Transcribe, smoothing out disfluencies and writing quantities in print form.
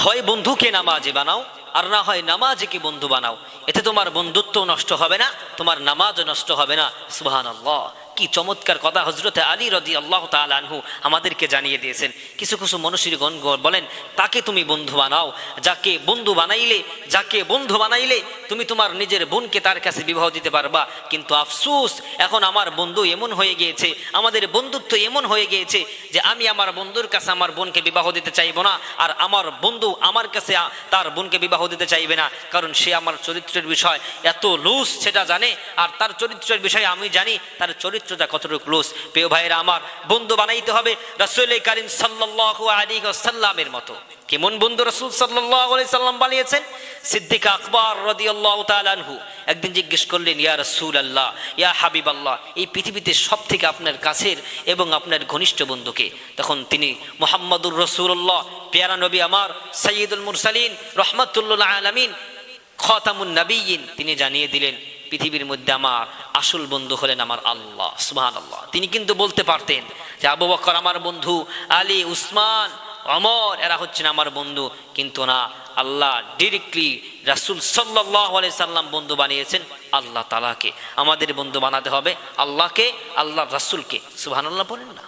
হয় বন্ধুকে নামাজি বানাও আর না হয় নামাজিকে বন্ধু বানাও, এতে তোমার বন্ধুত্ব নষ্ট হবে না, তোমার নামাজও নষ্ট হবে না। সুবহানাল্লাহ, কি চমৎকার কথা হযরতে আলী রাদিয়াল্লাহু তাআলা আনহু আমাদেরকে জানিয়ে দিয়েছেন। কিছু কিছু মনীষীগণ বলেন, তাকে তুমি বন্ধু বানাও যাকে বন্ধু বানাইলে তুমি তোমার নিজের বোনকে তার কাছে বিবাহ দিতে পারবা। কিন্তু আফসোস, এখন আমার বন্ধু এমন হয়ে গিয়েছে, আমাদের বন্ধুত্ব এমন হয়ে গিয়েছে যে আমি আমার বন্ধুর কাছে আমার বোনকে বিবাহ দিতে চাইবো না, আর আমার বন্ধু আমার কাছে তার বোনকে বিবাহ দিতে চাইবে না, কারণ সে আমার চরিত্রের বিষয় এত লুজ সেটা জানে, আর তার চরিত্রের বিষয়ে আমি জানি তার চরিত্রটা কতটুকু লুজ। প্রিয় ভাইয়েরা আমার, বন্ধু বানাইতে হবে রাসূল কারীম সাল্লাল্লাহু আলাইহি ওয়াসাল্লামের মতো। কেমন বন্ধু রাসূল সাল্লাল্লাহু আলাইহি সাল্লাম বানিয়েছেন? সিদ্দিক আকবর রাদিয়াল্লাহু তাআলা আনহু একদিন জিজ্ঞেস করলেন, ইয়া রাসূলুল্লাহ, ইয়া হাবিবাল্লাহ, এই পৃথিবীতে সবথেকে আপনার কাছের এবং আপনার ঘনিষ্ঠ বন্ধুকে? তখন তিনি মুহাম্মদুর রাসূলুল্লাহ, পেয়ারা নবী আমার, সাইয়্যিদুল মুরসালিন, রহমাতুল্লিল আলামিন, খাতামুন নবিয়্যিন, তিনি জানিয়ে দিলেন পৃথিবীর মধ্যে আমার আসল বন্ধু হলেন আমার আল্লাহ। সুবহানাল্লাহ। তিনি কিন্তু বলতে পারতেন যে আবু বকর আমার বন্ধু, আলী, উসমান, ওমর এরা হচ্ছেন আমার বন্ধু, কিন্তু না, আল্লাহ ডিরেক্টলি রাসূল সাল্লাল্লাহু আলাইহি সাল্লাম বন্ধু বানিয়েছেন আল্লাহ তাআলাকে। আমাদের বন্ধু বানাতে হবে আল্লাহকে, আল্লাহর রাসূলকে। সুবহানাল্লাহ বলেন না?